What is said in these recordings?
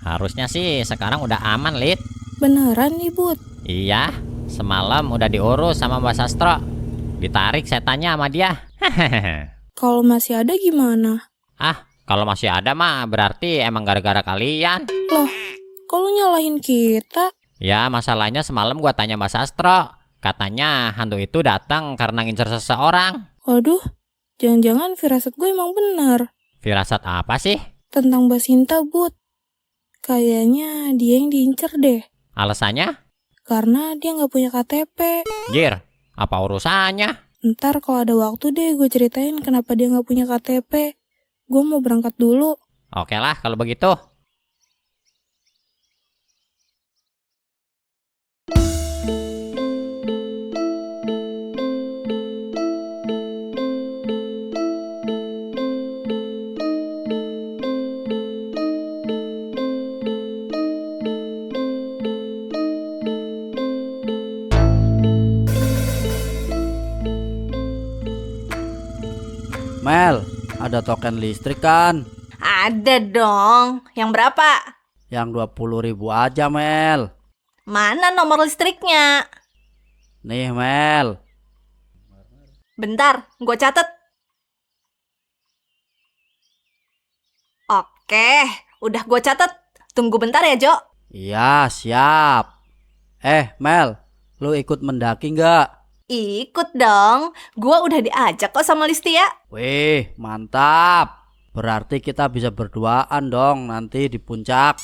Harusnya sih sekarang udah aman, Lid. Beneran nih, Bud? Iya, semalam udah diurus sama Mbak Sastro. Ditarik setannya sama dia. Kalau masih ada gimana? Kalau masih ada mah berarti emang gara-gara kalian. Loh, kalau nyalahin kita? Ya, masalahnya semalam gua tanya Mbak Sastro. Katanya hantu itu datang karena ngincer seseorang. Waduh, jangan-jangan firasat gue emang benar. Firasat apa sih? Tentang Mbak Sinta, Bud. Kayaknya dia yang diincer deh. Alasannya? Karena dia nggak punya KTP. Jir, apa urusannya? Ntar kalau ada waktu deh gue ceritain kenapa dia nggak punya KTP. Gue mau berangkat dulu. Oke lah kalau begitu. Mel, ada token listrik kan? Ada dong. Yang berapa? Yang 20.000 aja, Mel. Mana nomor listriknya? Nih, Mel. Bentar, gue catet. Oke, udah gue catet. Tunggu bentar ya, Jo. Iya, siap. Mel, lu ikut mendaki nggak? Ikut dong. Gue udah diajak kok sama Listia. Wih, mantap. Berarti kita bisa berduaan dong nanti di puncak.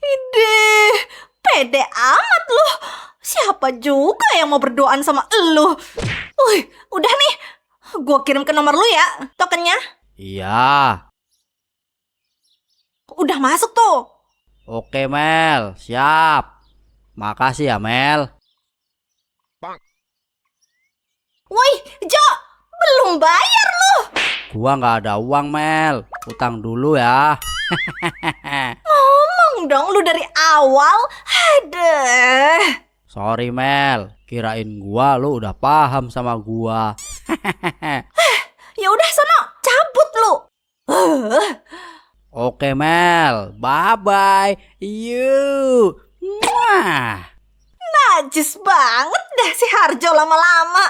Ideh, pede amat lu. Siapa juga yang mau berduaan sama lu? Wih, udah nih. Gue kirim ke nomor lu ya, tokennya. Iya. Udah masuk tuh. Oke, Mel, siap. Makasih ya, Mel. Wih, Jo, belum bayar lu. Gua nggak ada uang, Mel. Utang dulu ya. Ngomong dong lu dari awal. Aduh. Sorry, Mel. Kirain gua lu udah paham sama gua. Ya udah sono, cabut lu. Oke, Mel. Bye-bye. You. Mwah. Najis banget dah si Harjo lama-lama.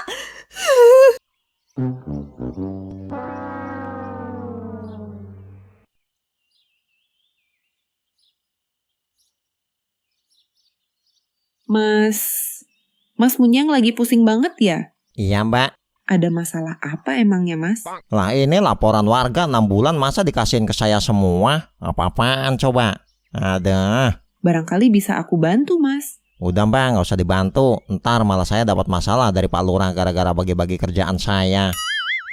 Mas Munyang lagi pusing banget ya? Iya mbak. Ada masalah apa emangnya mas? Lah ini laporan warga 6 bulan masa dikasihin ke saya semua? Apa-apaan coba? Ada. Barangkali bisa aku bantu mas. Udah mbak, gak usah dibantu. Ntar malah saya dapat masalah dari Pak Lurah gara-gara bagi-bagi kerjaan saya.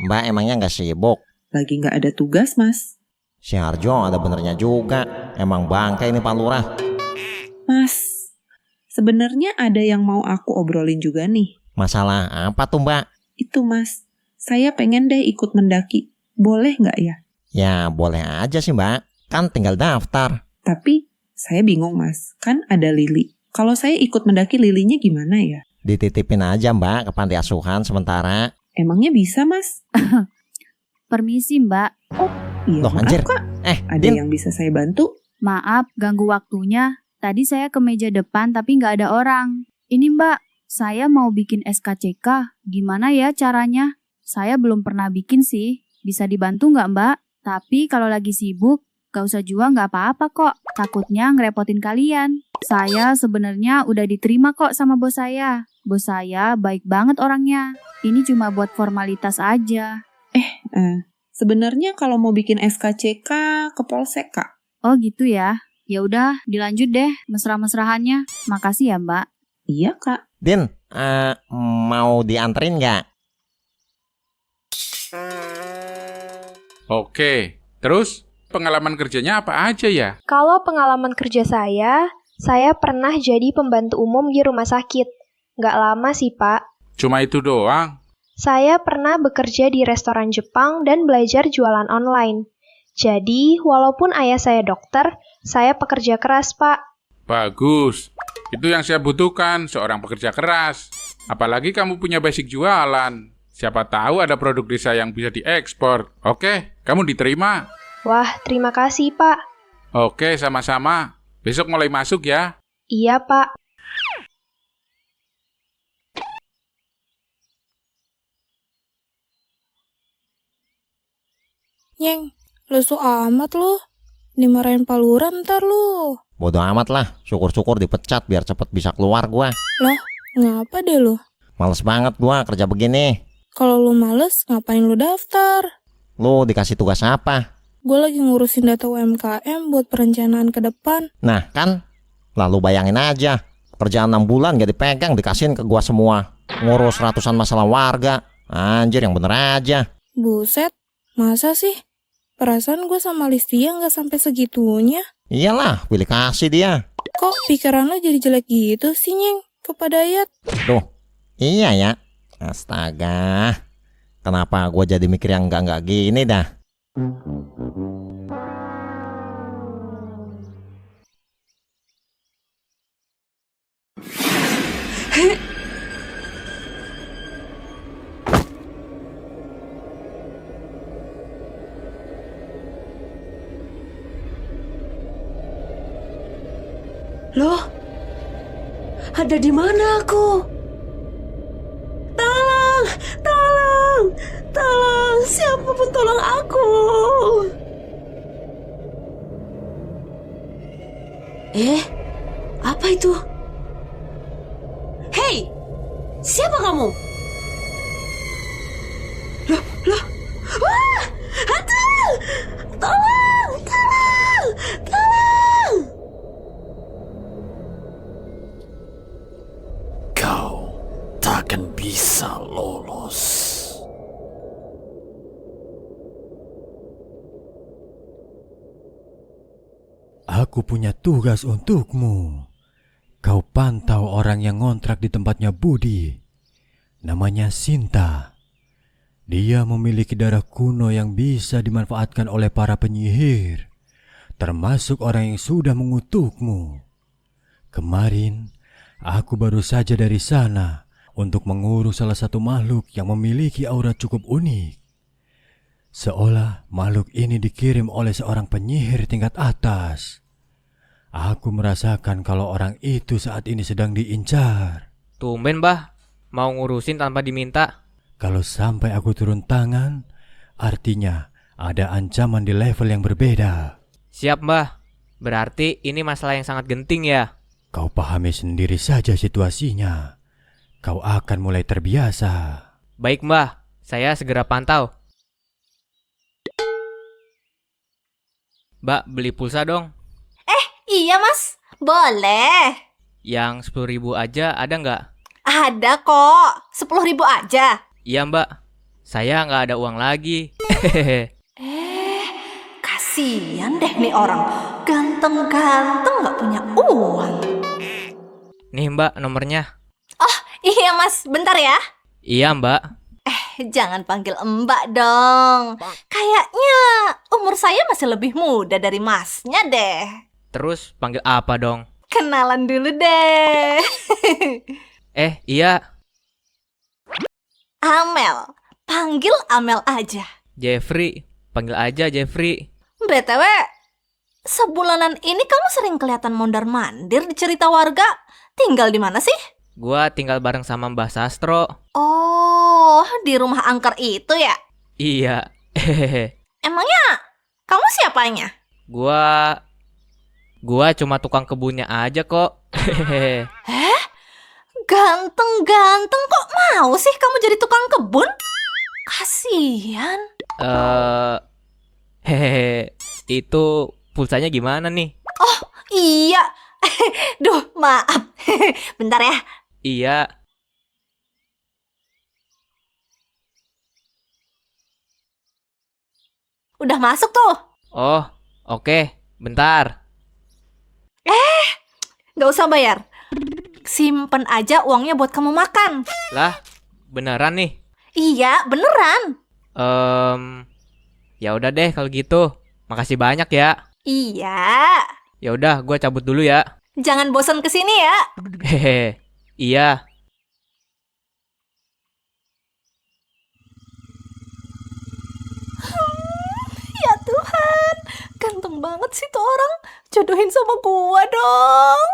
Mbak emangnya gak sibuk? Lagi gak ada tugas mas. Si Harjo ada benernya juga. Emang bangke ini Pak Lurah. Mas, sebenarnya ada yang mau aku obrolin juga nih. Masalah apa tuh mbak? Itu mas, saya pengen deh ikut mendaki. Boleh gak ya? Ya boleh aja sih mbak. Kan tinggal daftar. Tapi saya bingung mas, kan ada Lili. Kalau saya ikut mendaki Lilinya gimana ya? Dititipin aja mbak ke panti asuhan sementara. Emangnya bisa mas? Permisi mbak. Oh iya Loh, maaf anjir. kak. Ada Din. yang bisa saya bantu? Maaf ganggu waktunya. Tadi saya ke meja depan tapi nggak ada orang. Ini mbak, saya mau bikin SKCK. Gimana ya caranya? Saya belum pernah bikin sih. Bisa dibantu nggak mbak? Tapi kalau lagi sibuk, gak usah juga nggak apa-apa kok. Takutnya ngerepotin kalian. Saya sebenarnya udah diterima kok sama bos saya. Bos saya baik banget orangnya. Ini cuma buat formalitas aja. Sebenarnya kalau mau bikin SKCK ke Polsek kak. Oh gitu ya. Ya udah, dilanjut deh mesra-mesrahannya. Makasih ya, Mbak. Iya kak. Din, mau dianterin nggak? Oke, terus pengalaman kerjanya apa aja ya? Kalau pengalaman kerja saya pernah jadi pembantu umum di rumah sakit. Nggak lama sih, Pak. Cuma itu doang? Saya pernah bekerja di restoran Jepang dan belajar jualan online. Jadi, walaupun ayah saya dokter, saya pekerja keras, Pak. Bagus. Itu yang saya butuhkan, seorang pekerja keras. Apalagi kamu punya basic jualan. Siapa tahu ada produk desa yang bisa diekspor. Oke, kamu diterima. Wah, terima kasih, Pak. Oke, sama-sama. Besok mulai masuk ya. Iya, Pak. Nyeng, lesu amat lu. Dimarahin Pak Lurah ntar lu. Bodoh amat lah, syukur-syukur dipecat biar cepet bisa keluar gua. Lah, ngapa deh lu? Males banget gua kerja begini. Kalau lu males, ngapain lu daftar? Lu dikasih tugas apa? Gue lagi ngurusin data UMKM buat perencanaan ke depan. Nah kan, lalu bayangin aja, kerjaan 6 bulan gak dipegang dikasihin ke gua semua. Ngurus ratusan masalah warga. Anjir, yang bener aja. Buset, masa sih? Perasaan gue sama Listia nggak sampai segitunya. Iyalah, pilih kasih dia. Kok pikiran lo jadi jelek gitu sih, Nyeng? Kepada Dayat. Tuh, iya ya. Astaga, kenapa gua jadi mikir yang enggak gini dah? Loh, ada di mana aku? Tolong, tolong, tolong, siapapun tolong aku. Apa itu? Hei, siapa kamu? Loh, wah, hantu! Tolong, tolong, tolong! Kau takkan bisa lolos. Aku punya tugas untukmu. Kau pantau orang yang ngontrak di tempatnya Budi. Namanya Sinta. Dia memiliki darah kuno yang bisa dimanfaatkan oleh para penyihir, termasuk orang yang sudah mengutukmu. Kemarin, aku baru saja dari sana untuk mengurus salah satu makhluk yang memiliki aura cukup unik. Seolah makhluk ini dikirim oleh seorang penyihir tingkat atas. Aku merasakan kalau orang itu saat ini sedang diincar. Tumben, Mbah. Mau ngurusin tanpa diminta. Kalau sampai aku turun tangan, artinya ada ancaman di level yang berbeda. Siap, Mbah. Berarti ini masalah yang sangat genting ya. Kau pahami sendiri saja situasinya. Kau akan mulai terbiasa. Baik, Mbah. Saya segera pantau. Mbak, beli pulsa dong. Iya, Mas. Boleh. Yang 10.000 aja ada nggak? Ada kok. 10.000 aja. Iya, Mbak. Saya nggak ada uang lagi. Kasian deh nih orang. Ganteng-ganteng nggak punya uang. Nih, Mbak, nomornya. Oh, iya, Mas. Bentar ya. Iya, Mbak. Jangan panggil Mbak dong. Kayaknya umur saya masih lebih muda dari Masnya deh. Terus panggil apa dong? Kenalan dulu deh. Iya. Amel. Panggil Amel aja. Jeffrey. Panggil aja Jeffrey. BTW, sebulanan ini kamu sering kelihatan mondar-mandir di cerita warga. Tinggal di mana sih? Gua tinggal bareng sama Mbah Sastro. Oh, di rumah angker itu ya? Iya. Emangnya kamu siapanya? Gua cuma tukang kebunnya aja kok. Ganteng-ganteng kok mau sih kamu jadi tukang kebun? Kasian. Itu pulsanya gimana nih? Oh, iya. Duh, maaf. Bentar ya. Iya. Udah masuk tuh. Oh, oke. Bentar. Gak usah bayar. Simpen aja uangnya buat kamu makan. Lah, beneran nih? Iya, beneran. Ya udah deh kalau gitu. Makasih banyak ya. Iya. Ya udah, gua cabut dulu ya. Jangan bosan kesini ya. Iya. Ya Ya Tuhan, ganteng banget sih tuh orang. Jodohin sama gua dong.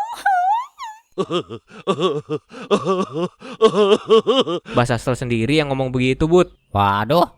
Mbak Sastro sendiri yang ngomong begitu, Bud. Waduh,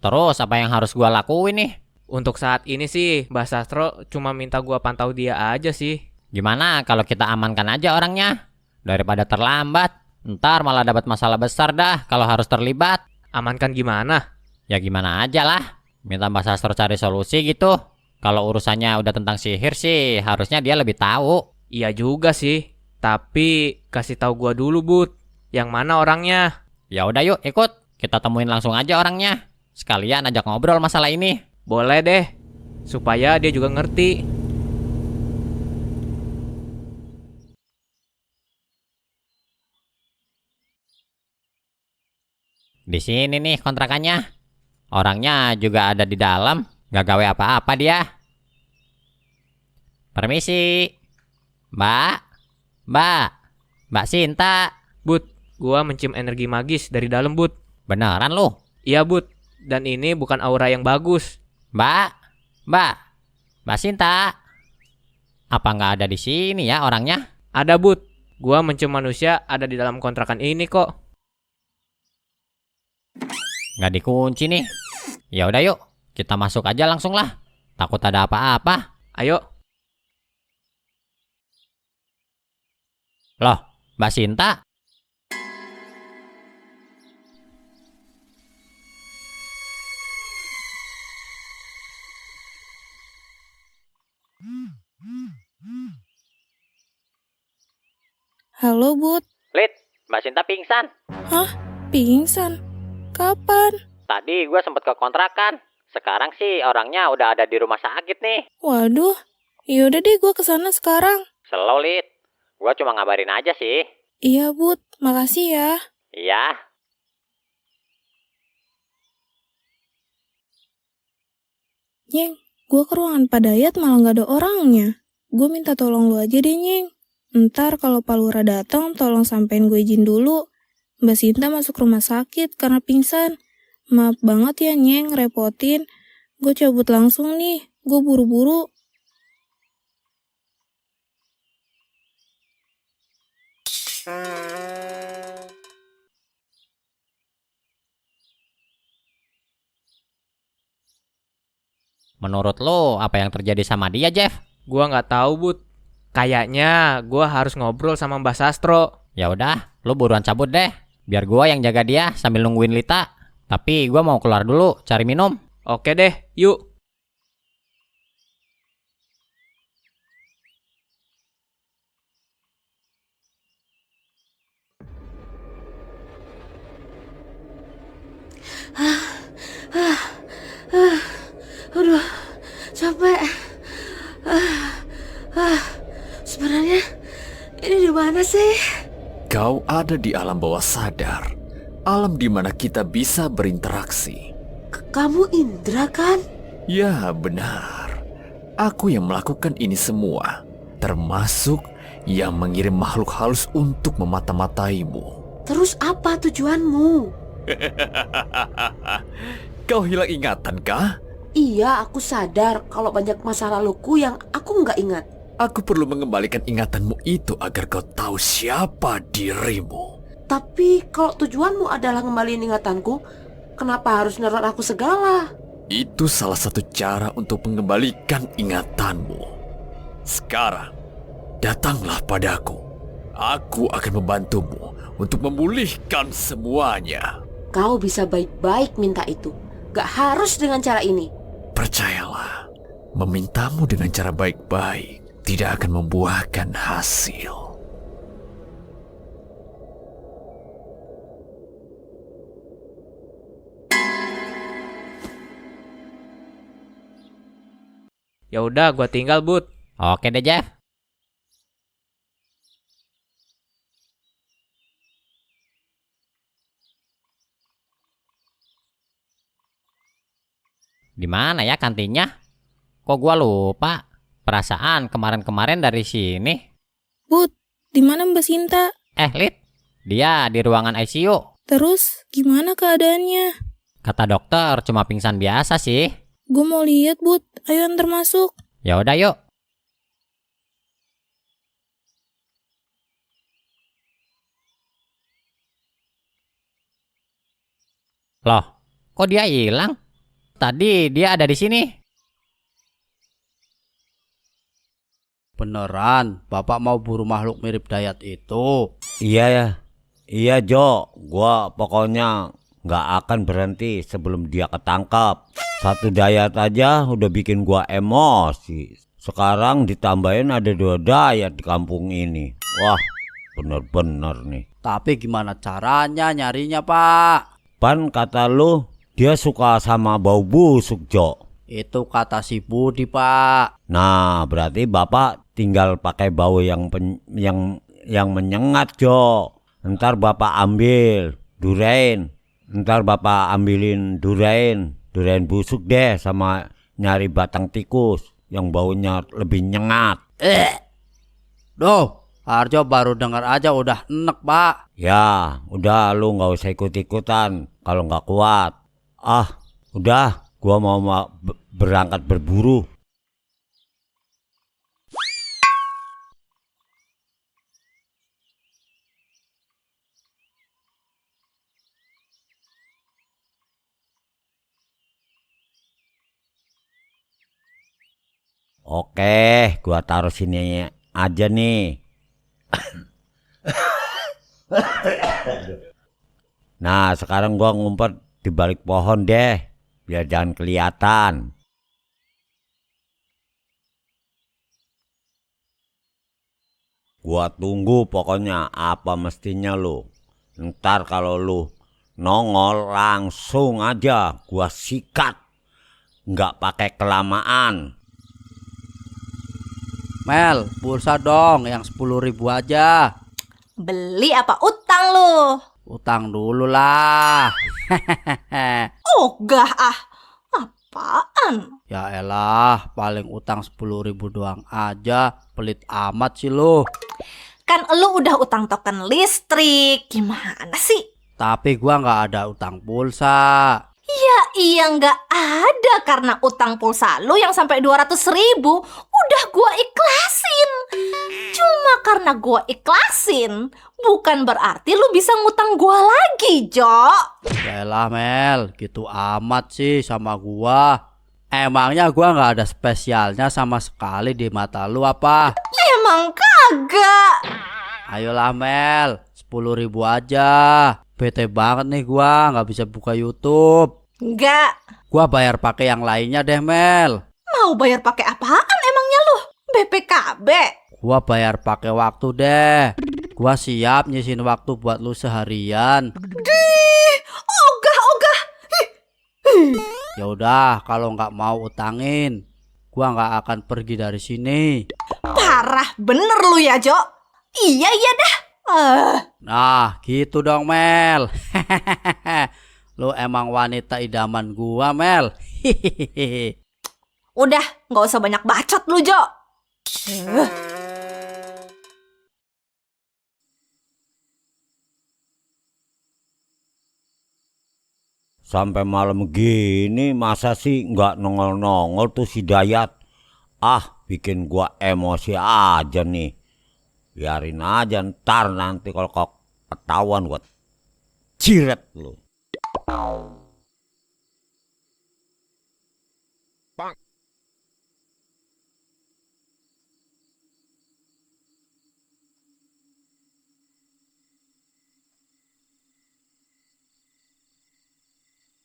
terus apa yang harus gua lakuin nih? Untuk saat ini sih, Mbak Sastro cuma minta gua pantau dia aja sih. Gimana kalau kita amankan aja orangnya? Daripada terlambat, ntar malah dapat masalah besar dah kalau harus terlibat. Amankan gimana? Ya gimana aja lah, minta Mbak Sastro cari solusi gitu. Kalau urusannya udah tentang sihir sih, harusnya dia lebih tahu. Iya juga sih. Tapi kasih tahu gua dulu, Bud. Yang mana orangnya? Ya udah yuk ikut, kita temuin langsung aja orangnya. Sekalian ajak ngobrol masalah ini. Boleh deh, supaya dia juga ngerti. Di sini nih kontrakannya. Orangnya juga ada di dalam, gak gawe apa-apa dia. Permisi. Mbak Sinta. Bud, gua mencium energi magis dari dalam, Bud. Beneran lu? Iya, Bud. Dan ini bukan aura yang bagus. Mbak Sinta. Apa nggak ada di sini ya orangnya? Ada, Bud. Gua mencium manusia ada di dalam kontrakan ini kok. Nggak dikunci nih. Ya udah yuk, kita masuk aja langsung lah. Takut ada apa-apa. Ayo. Loh, Mbak Sinta. Halo, Bud. Lid, Mbak Sinta pingsan. Hah? Pingsan? Kapan? Tadi gue sempet ke kontrakan. Sekarang sih orangnya udah ada di rumah sakit nih. Waduh, yaudah deh gue kesana sekarang. Slow, Lid. Gue cuma ngabarin aja sih. Iya, Bud. Makasih ya. Iya. Nyeng, gue ke ruangan Pak Dayat malah gak ada orangnya. Gue minta tolong lu aja deh, Nyeng. Ntar kalau Pak Lura datang, tolong sampein gue izin dulu. Mbak Sinta masuk rumah sakit karena pingsan. Maaf banget ya, Nyeng, repotin. Gue cabut langsung nih. Gue buru-buru. Menurut lo, apa yang terjadi sama dia, Jeff? Gua nggak tahu, Bud. Kayaknya gua harus ngobrol sama Mbak Sastro. Ya udah, lo buruan cabut deh. Biar gua yang jaga dia sambil nungguin Lita. Tapi gua mau keluar dulu, cari minum. Oke deh, yuk. Aduh, capek. Sebenarnya ini di mana sih? Kau ada di alam bawah sadar, alam di mana kita bisa berinteraksi. Kamu Indra kan? Ya, benar. Aku yang melakukan ini semua, termasuk yang mengirim makhluk halus untuk memata-mataimu. Terus apa tujuanmu? Kau hilang ingatan kah? Iya, aku sadar kalau banyak masa laluku yang aku nggak ingat. Aku perlu mengembalikan ingatanmu itu agar kau tahu siapa dirimu. Tapi kalau tujuanmu adalah ngembaliin ingatanku, kenapa harus neror aku segala? Itu salah satu cara untuk mengembalikan ingatanmu. Sekarang, datanglah padaku. Aku akan membantumu untuk memulihkan semuanya. Kau bisa baik-baik minta itu. Gak harus dengan cara ini. Percayalah, memintamu dengan cara baik-baik tidak akan membuahkan hasil. Ya udah, gua tinggal, Bud. Oke deh, Jeff. Di mana ya kantinnya? Kok gua lupa? Perasaan kemarin-kemarin dari sini. Bud, di mana Mbak Sinta? Lid, dia di ruangan ICU. Terus, gimana keadaannya? Kata dokter cuma pingsan biasa sih. Gue mau lihat, Bud. Ayo antar masuk. Ya udah yuk. Loh, kok dia hilang? Tadi dia ada di sini. Beneran, Bapak mau buru makhluk mirip Dayat itu? Iya ya. Iya Jo, gua pokoknya nggak akan berhenti sebelum dia ketangkap. Satu Dayat aja udah bikin gua emosi. Sekarang ditambahin ada 2 Dayat di kampung ini. Wah, bener-bener nih. Tapi gimana caranya nyarinya, Pak? Pan kata lu dia suka sama bau busuk, Jo. Itu kata si Budi, Pak. Nah, berarti Bapak tinggal pakai bau yang menyengat, Jo. Ntar Bapak ambil durain. Ntar Bapak ambilin durain busuk deh, sama nyari batang tikus yang baunya lebih nyengat. Duh, Harjo baru dengar aja udah enek, Pak. Ya, udah lu nggak usah ikut-ikutan kalau nggak kuat. Ah, udah, gua mau berangkat berburu. Oke, gua taruh sini aja nih. Nah, sekarang gua ngumpet di balik pohon deh, biar jangan kelihatan. Gua tunggu pokoknya apa mestinya lu. Ntar kalau lu nongol langsung aja gua sikat. Nggak pakai kelamaan. Mel, pulsa dong yang 10.000 aja. Beli apa utang lu? Utang dulu lah. Ogah ah. Apaan? Ya elah, paling utang 10.000 doang aja. Pelit amat sih lu. Kan lu udah utang token listrik. Gimana sih? Tapi gua nggak ada utang pulsa. Ya iya nggak ada, karena utang pulsa lu yang sampai 200.000 udah gua ikhlasin. Cuma karena gua ikhlasin bukan berarti lu bisa ngutang gua lagi, Jo. Yaelah Mel, gitu amat sih sama gua. Emangnya gua nggak ada spesialnya sama sekali di mata lu apa? Emang kagak. Ayolah Mel, 10.000 aja. Bete banget nih gua nggak bisa buka YouTube. Enggak. Gua bayar pakai yang lainnya deh Mel. Mau bayar pakai apaan emangnya lu? BPKB? Gua bayar pakai waktu deh. Gua siap nyisin waktu buat lu seharian. Ogah. Ya udah, kalau nggak mau utangin, gua nggak akan pergi dari sini. Parah bener lu ya, Jo. Iya dah. Nah, gitu dong Mel. Lu emang wanita idaman gua, Mel. Udah, nggak usah banyak bacot lu, Jo. Sampai malam gini masa sih nggak nongol-nongol tuh si Dayat. Ah, bikin gua emosi aja nih. Biarin aja, ntar nanti kalau kau ketahuan gua ciret lu.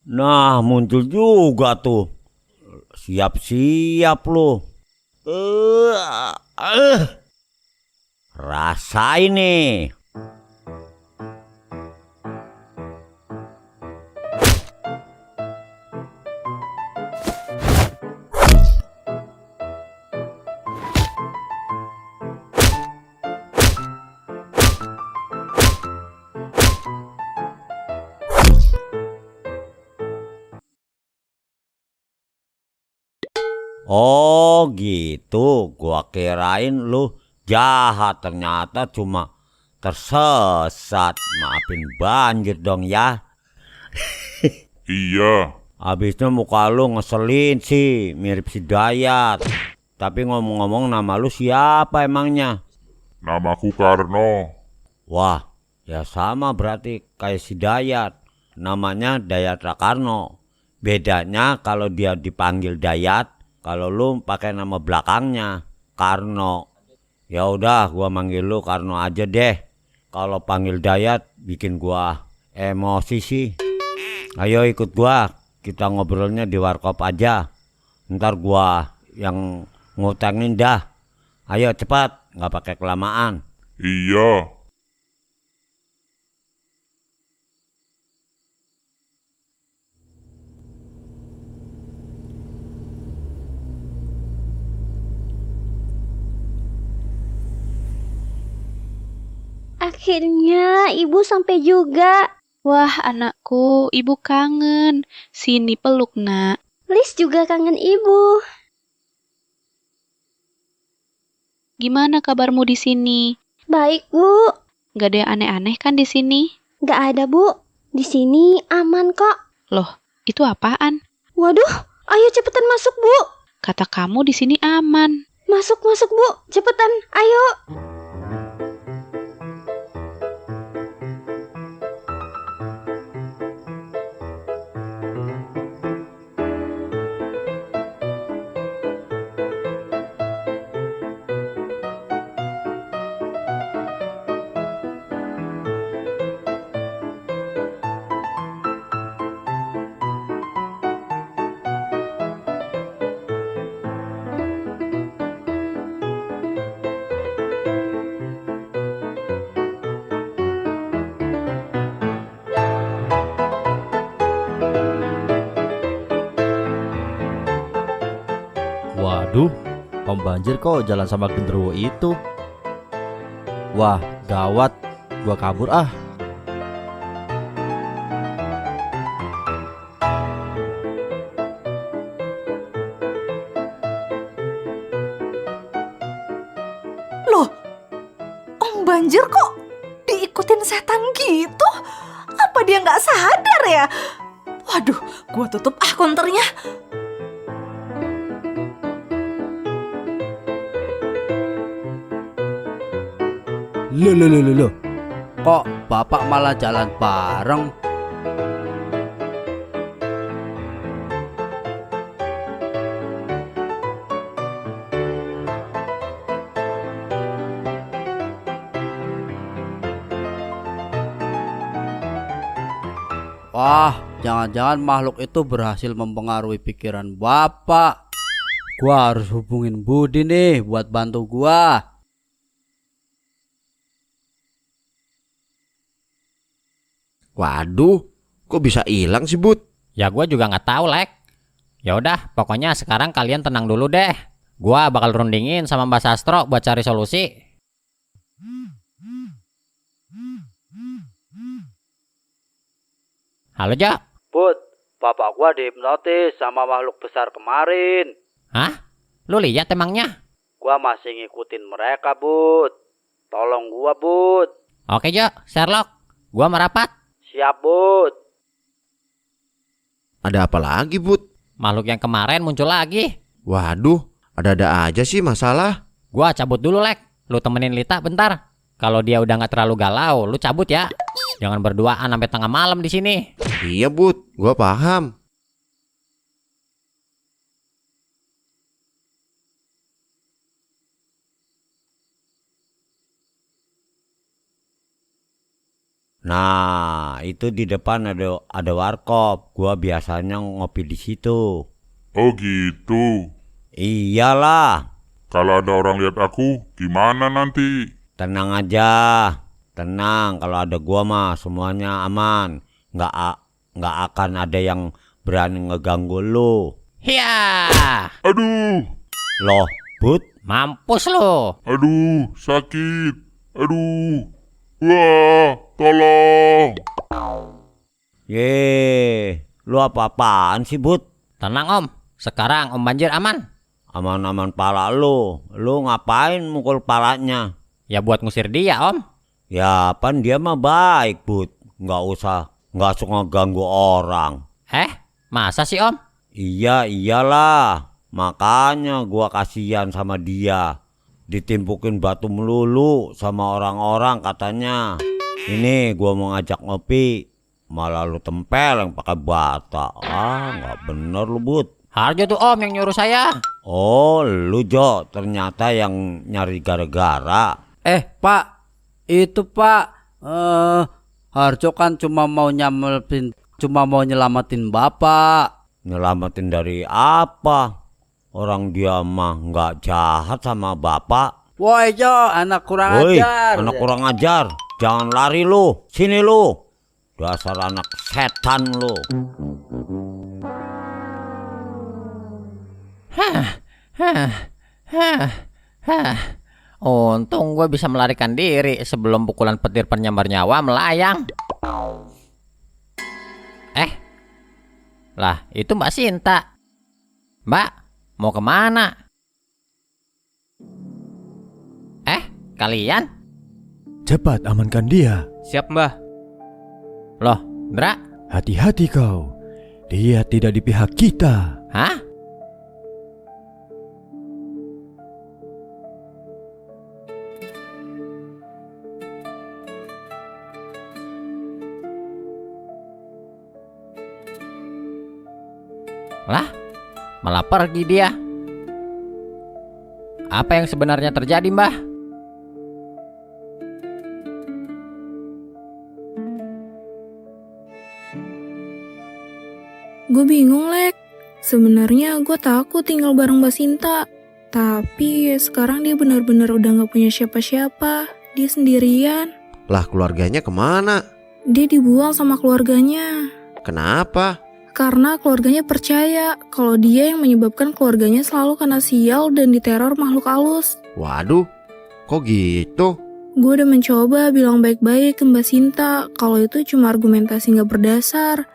Nah, muncul juga tuh. Siap-siap lu. Rasain nih. Oh gitu, gua kirain lu jahat, ternyata cuma tersesat. Maafin banjir dong ya. Iya. Habisnya muka lu ngeselin sih, mirip si Dayat. Tapi ngomong-ngomong, nama lu siapa emangnya? Namaku Karno. Wah, ya sama berarti kayak si Dayat. Namanya Dayat Rakarno. Bedanya kalau dia dipanggil Dayat, kalau lu pakai nama belakangnya Karno. Ya udah, gua manggil lu Karno aja deh. Kalau panggil Dayat bikin gua emosi sih. Ayo ikut gua. Kita ngobrolnya di warkop aja. Ntar gua yang ngutangin dah. Ayo cepat, nggak pakai kelamaan. Iya. Akhirnya ibu sampai juga. Wah anakku, ibu kangen. Sini peluk nak. Lis juga kangen ibu. Gimana kabarmu di sini? Baik bu. Gak ada yang aneh-aneh kan di sini? Gak ada bu. Di sini aman kok. Loh, itu apaan? Waduh, ayo cepetan masuk bu. Kata kamu di sini aman. Masuk bu, cepetan, ayo. Waduh, Om Banjir kok jalan sama genderuwo itu? Wah, gawat. Gua kabur ah. Loh, Om Banjir kok diikutin setan gitu? Apa dia nggak sadar ya? Waduh, gua tutup konternya. Loh. Kok bapak malah jalan bareng? Wah, jangan-jangan makhluk itu berhasil mempengaruhi pikiran bapak. Gua harus hubungin Budi nih buat bantu gua. Waduh, kok bisa hilang sih, Bud? Ya gua juga nggak tahu, Lek. Ya udah, pokoknya sekarang kalian tenang dulu deh. Gua bakal rundingin sama Mbak Sastro buat cari solusi. Halo, Jo. Bud, bapak gua dihipnotis sama makhluk besar kemarin. Hah? Lu lihat emangnya? Gua masih ngikutin mereka, Bud. Tolong gua, Bud. Oke, Jo. Sherlock. Gua merapat. Siap, Bud. Ada apa lagi, Bud? Makhluk yang kemarin muncul lagi. Waduh, ada-ada aja sih masalah. Gua cabut dulu, Lek. Lu temenin Lita bentar. Kalau dia udah nggak terlalu galau, lu cabut ya. Jangan berduaan sampai tengah malam di sini. Iya, Bud. Gua paham. Nah, itu di depan ada warkop. Gua biasanya ngopi di situ. Oh gitu. Iyalah. Kalau ada orang lihat aku, gimana nanti? Tenang aja. Tenang, kalau ada gua mah semuanya aman. Nggak akan ada yang berani ngeganggu lu. Hiya. Aduh. Loh, Bud? Mampus lo. Aduh, sakit. Aduh. Wah, tolong. Ye, lu apa-apaan sih, Bud? Tenang, Om. Sekarang Om Banjir aman. Aman-aman pala lu. Lu ngapain mukul palanya? Ya buat ngusir dia, Om. Ya, pan dia mah baik, Bud. Nggak suka ganggu orang. Masa sih Om? Iya, iyalah. Makanya gua kasihan sama dia. Ditimpukin batu melulu sama orang-orang katanya. Ini gua mau ngajak ngopi, malah lu tempel yang pakai bata. Nggak bener lu, Bud. Harjo tuh Om yang nyuruh saya. Oh, lu Jo, ternyata yang nyari gara-gara. Pak, itu Pak, Harjo kan cuma mau nyelamatin Bapak. Nyelamatin dari apa? Orang dia mah nggak jahat sama Bapak. Woi Jo, anak kurang Woi, ajar. anak kurang ajar. Jangan lari lu. Sini lu. Dasar anak setan lu. Untung gue bisa melarikan diri sebelum pukulan petir penyambar nyawa melayang. Lah, itu Mbak Sinta. Mbak, mau kemana? Kalian? Cepat amankan dia. Siap, Mbah. Loh, Ndra? Hati-hati kau. Dia tidak di pihak kita. Hah? Lah, malah pergi dia. Apa yang sebenarnya terjadi, Mbah? Gue bingung, Lek. Sebenarnya gue takut tinggal bareng Mbak Sinta. Tapi sekarang dia benar-benar udah gak punya siapa-siapa. Dia sendirian. Lah keluarganya kemana? Dia dibuang sama keluarganya. Kenapa? Karena keluarganya percaya kalau dia yang menyebabkan keluarganya selalu kena sial dan diteror makhluk halus. Waduh, kok gitu? Gue udah mencoba bilang baik-baik ke Mbak Sinta kalau itu cuma argumentasi gak berdasar.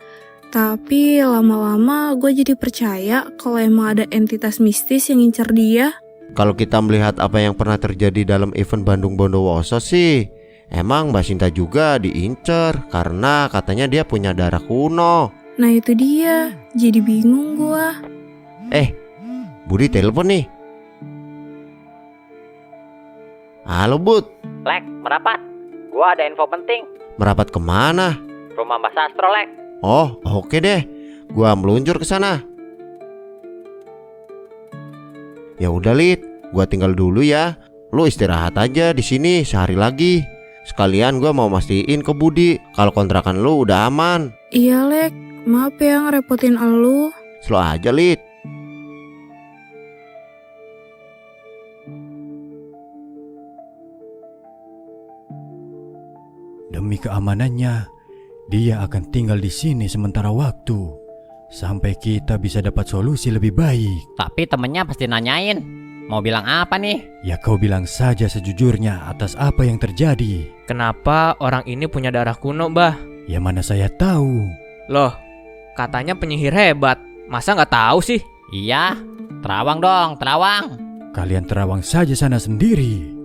Tapi lama-lama gue jadi percaya kalau emang ada entitas mistis yang ngincer dia. Kalau kita melihat apa yang pernah terjadi dalam event Bandung Bondowoso sih, emang Mbak Sinta juga diincer karena katanya dia punya darah kuno. Nah itu dia, jadi bingung gue. Budi telepon nih. Halo Bud. Lek, merapat. Gua ada info penting. Merapat kemana? Rumah Mbak Sastro, Lek. Oh, oke deh. Gua meluncur ke sana. Ya udah Lid, gua tinggal dulu ya. Lu istirahat aja di sini sehari lagi. Sekalian gua mau mastiin ke Budi kalau kontrakan lu udah aman. Iya Lek, maaf ya ngerepotin elu. Slow aja Lid. Demi keamanannya, dia akan tinggal di sini sementara waktu sampai kita bisa dapat solusi lebih baik. Tapi temennya pasti nanyain, mau bilang apa nih? Ya kau bilang saja sejujurnya atas apa yang terjadi. Kenapa orang ini punya darah kuno, Mbah? Ya mana saya tahu. Loh, katanya penyihir hebat. Masa nggak tahu sih? Iya, terawang dong, terawang. Kalian terawang saja sana sendiri.